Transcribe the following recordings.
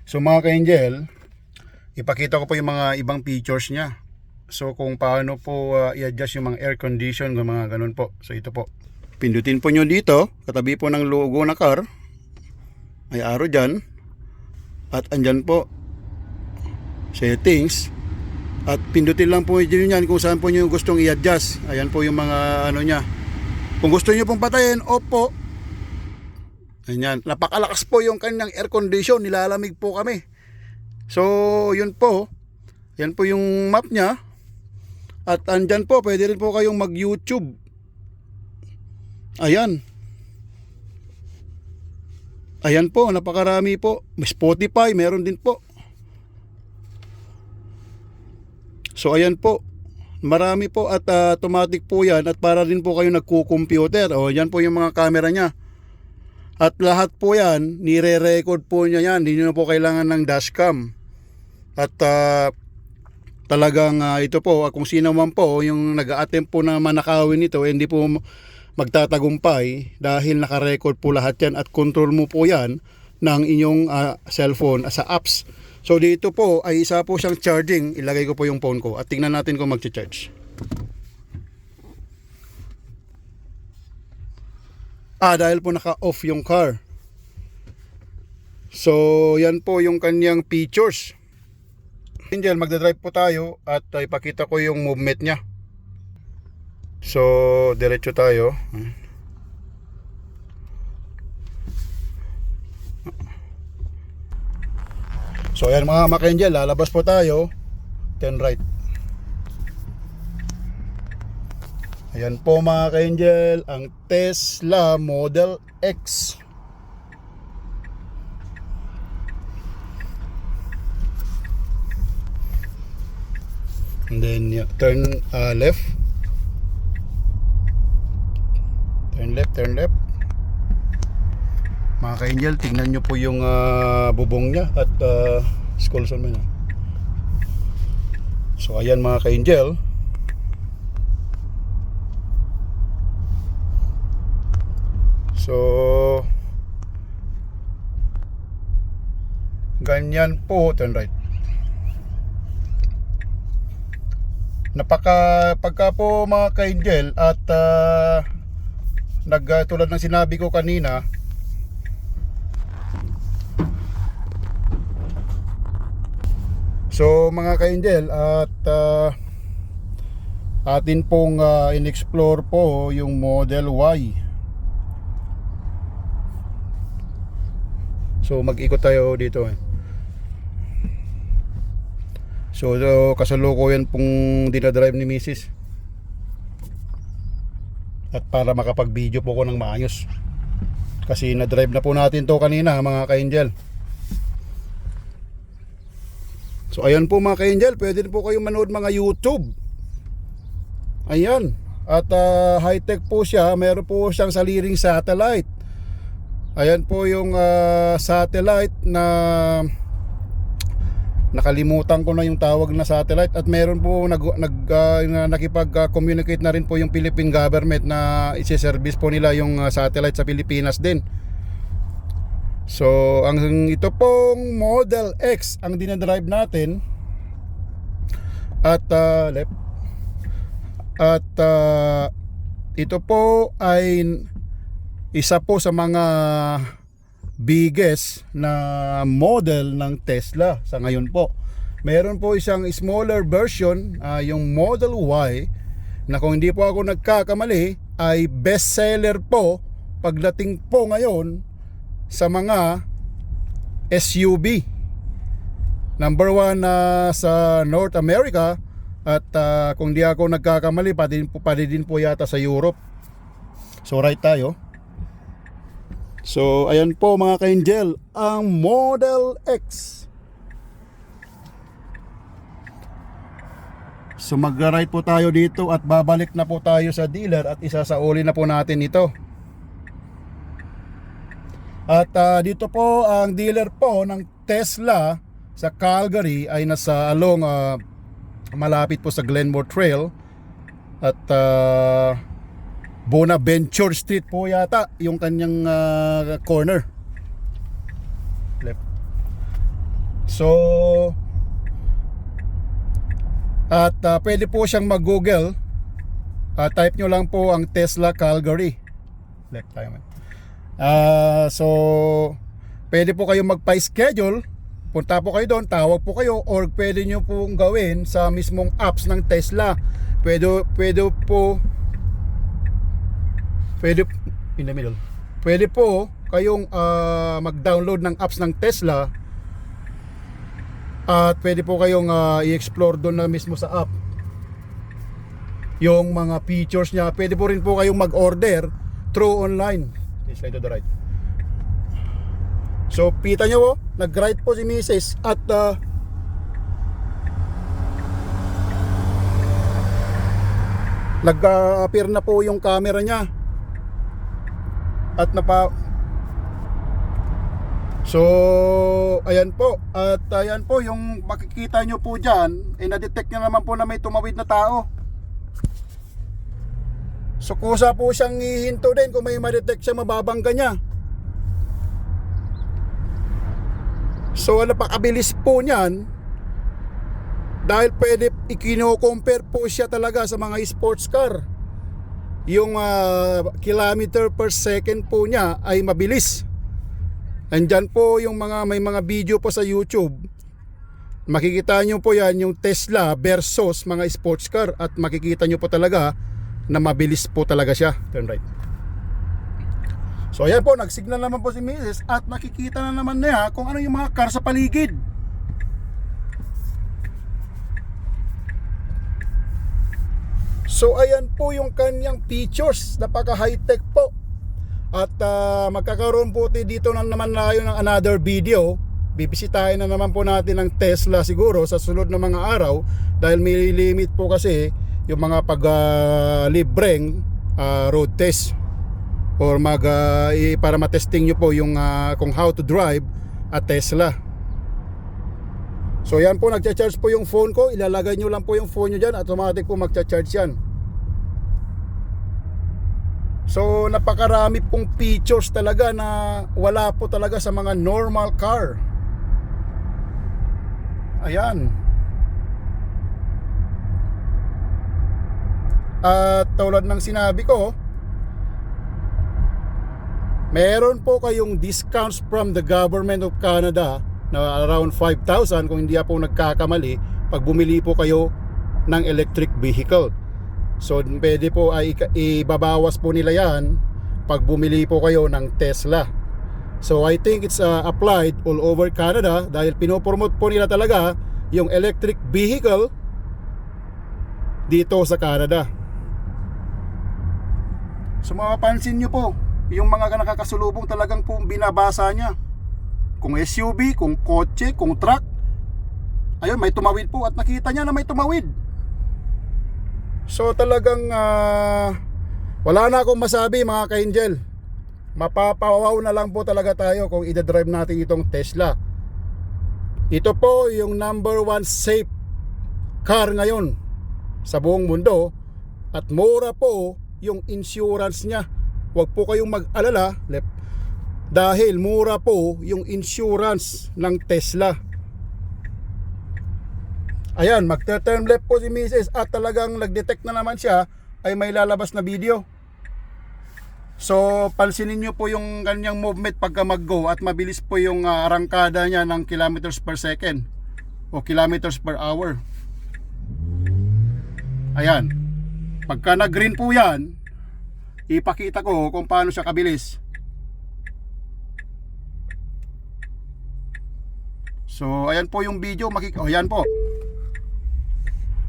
So mga ka-angel, ipakita ko po yung mga ibang features niya. So kung paano po i-adjust yung mga air condition, mga ganun po. So ito po, pindutin po nyo dito, katabi po ng logo na car, may arrow dyan. At andyan po, settings. At pindutin lang po dyan yan kung saan po nyo gustong i-adjust. Ayan po yung mga ano nya. Kung gusto nyo pong patayin, off po. Ayan, napakalakas po yung kanyang air condition, nilalamig po kami. So yun po, yan po yung map nya. At andyan po, pwede rin po kayong mag YouTube. Ayan. Ayan po, napakarami po. May Spotify, meron din po. So ayan po, marami po at automatic po yan. At para din po kayo nagko-computer. O yan po yung mga camera nya. At lahat po yan, nire-record po niya yan. Hindi nyo na po kailangan ng dashcam. At talagang ito po, kung sino man po yung nag-a-attempt po na manakawin ito, hindi po magtatagumpay dahil naka-record po lahat yan at control mo po yan ng inyong cellphone sa apps. So dito po ay isa po siyang charging. Ilagay ko po yung phone ko at tingnan natin kung mag-charge. Dahil po naka-off yung car. So yan po yung kanyang features. Angel, magdadrive po tayo at ipakita ko yung movement nya. So diretso tayo. So ayan mga ka-angel, lalabas po tayo. Turn right. Ayan po mga ka-angel, ang Tesla Model X. And then turn left. Turn left. Mga ka-angel, tingnan nyo po yung bubong nya at skull son mo. So ayan mga ka-angel. So ganyan po, turn right. Pagka po mga ka-angel at tulad ng sinabi ko kanina, so mga ka-angel at atin pong in-explore po yung Model Y. So mag-ikot tayo dito. So kasalukuyan pong dinadrive ni Mrs. At para makapag-video po ko ng maayos. Kasi na-drive na po natin to kanina mga ka-angel. So ayan po mga ka-angel, pwede po kayong manood mga YouTube. Ayan. At high-tech po siya, meron po siyang sariling satellite. Ayan po yung satellite na nakalimutan ko na yung tawag na satellite. At meron po nakipag-communicate na rin po yung Philippine government na isi-service po nila yung satellite sa Pilipinas din. So ang ito pong Model X ang dinadrive natin. At left. At ito po ay isa po sa mga biggest na model ng Tesla sa ngayon po. Meron po isang smaller version, yung Model Y, na kung hindi po ako nagkakamali ay best seller po pagdating po ngayon sa mga SUV. Number 1 sa North America. At kung di ako nagkakamali, pati din po yata sa Europe. So right tayo. So ayan po mga ka-angel, ang Model X. So mag-right po tayo dito at babalik na po tayo sa dealer at isasauli na po natin ito. At dito po ang dealer po ng Tesla sa Calgary ay nasa malapit po sa Glenmore Trail at Bonaventure Street po yata yung kanyang corner. Left. So at pwede po siyang mag-Google. Type nyo lang po ang Tesla Calgary. Left tayo. So pwede po kayo magpa-schedule. Punta po kayo doon, tawag po kayo, or pwede nyo pong gawin sa mismong apps ng Tesla. Pwede po in the middle. Pwede po kayong mag-download ng apps ng Tesla at pwede po kayong i-explore doon na mismo sa app yung mga features niya. Pwede po rin po kayong mag-order through online. Slide to the right. So kita nyo po, nag-right po si Mrs. at nag-appear na po yung camera niya at so ayan po, at ayan po yung makikita nyo po dyan, na-detect nyo naman po na may tumawid na tao. So kusa po siyang hihinto din kung may ma-detect siya, mababangga niya. So napakabilis po niyan, dahil pwede ikino-compare po siya talaga sa mga sports car. Yung kilometer per second po niya ay mabilis. Andyan po yung may mga video po sa YouTube. Makikita nyo po yan, yung Tesla versus mga sports car, at makikita nyo po talaga na mabilis po talaga siya. Turn right. So ayan po, nagsignal naman po si Mrs. at nakikita na naman niya kung ano yung mga car sa paligid. So ayan po yung kanyang features, napaka high-tech po. At magkakaroon po dito na naman tayo ng another video. Bibisitahin na naman po natin ang Tesla siguro sa sunod na mga araw, dahil may limit po kasi yung mga libreng road test, or para matesting nyo po yung kung how to drive a Tesla. So yan po, nagcha-charge po yung phone ko. Ilalagay nyo lang po yung phone nyo dyan, automatic po magcha-charge yan. So napakarami pong features talaga na wala po talaga sa mga normal car. Ayan. At tulad ng sinabi ko, meron po kayong discounts from the government of Canada na around 5,000 kung hindi po nagkakamali pag bumili po kayo ng electric vehicle. So pwede po ay ibabawas po nila yan pag bumili po kayo ng Tesla. So I think it's applied all over Canada, dahil pinopromote po nila talaga yung electric vehicle dito sa Canada. So mapapansin nyo po, yung mga nakakasulubong talagang po binabasa niya. Kung SUV, kung kotse, kung truck, ayun, may tumawid po, at nakita niya na may tumawid. So talagang wala na akong masabi mga ka-angel. Mapapawaw na lang po talaga tayo kung i-drive natin itong Tesla. Ito po yung number 1 safe car ngayon sa buong mundo, at mura po yung insurance niya. Huwag po kayong mag-alala, dahil mura po yung insurance ng Tesla. Ayan, magte-turn left po si Mrs. at talagang nag-detect na naman siya, ay may lalabas na video. So pansinin nyo po yung kanyang movement pagka mag-go, at mabilis po yung arangkada niya ng kilometers per second o kilometers per hour. Ayan, pagka nag-green po yan, ipakita ko kung paano siya kabilis. So ayan po yung video, ayan po.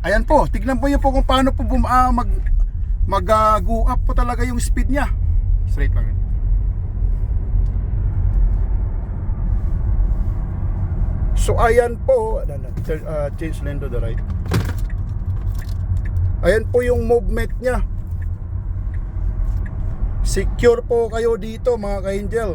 Ayan po, tignan po yun po kung paano po mag-go up po talaga yung speed niya. Straight lang yun. So ayan po, change lane to the right. Ayan po yung movement niya. Secure po kayo dito mga ka-angel.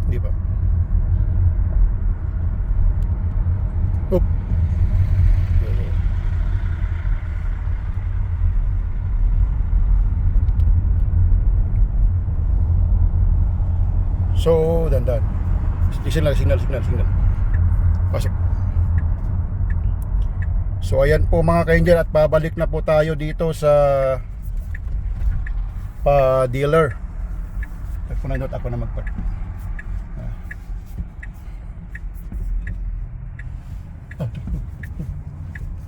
Hindi ba? So, dandan. Signal. Pasok. So, ayan po mga ka-angel, at babalik na po tayo dito sa dealer. Ako na mag-park.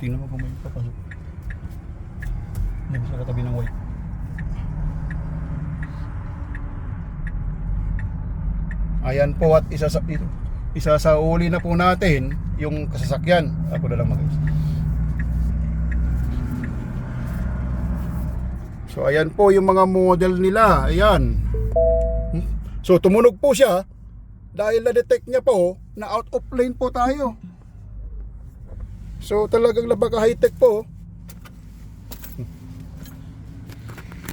Tingnan mo kung may papasok. Yan sa katabi ng white. Ayan po, at isa sa uli na po natin yung kasasakyan. Ako na lang mag-ayos. So ayan po yung mga model nila. Ayan. So tumunog po siya dahil na-detect niya po na out of lane po tayo. So talagang labaka high-tech po.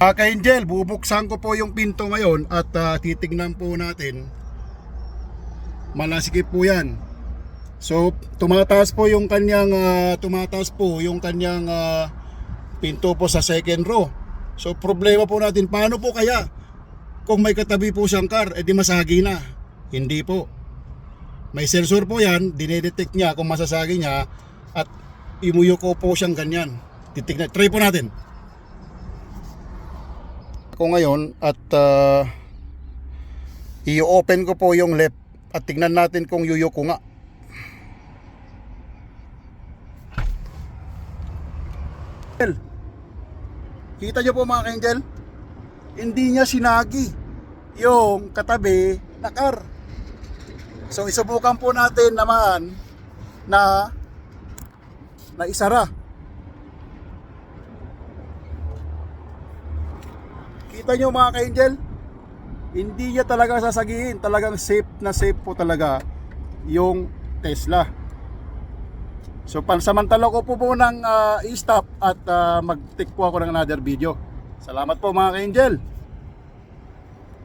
Ka-angel, bubuksan ko po yung pinto ngayon at titignan po natin. Malasikip po yan. So tumataas po yung kanyang pinto po sa second row. So problema po natin, paano po kaya kung may katabi po siyang car, edi masagi na? Hindi po. May sensor po yan, dinedetect niya kung masasagi niya, at imuyo ko po siyang ganyan. Titignan, try po natin. Ako ngayon at i-open ko po yung left at tignan natin kung yuyo ko nga. Kita nyo po mga ka-angel, hindi niya sinagi yung katabi na car. So isubukan po natin naman na isara. Kita nyo mga ka-angel, hindi niya talaga sasagihin. Talagang safe na safe po talaga yung Tesla. So pansamantala ko po nang i-stop at mag-take po ako ng another video. Salamat po mga ka-angel.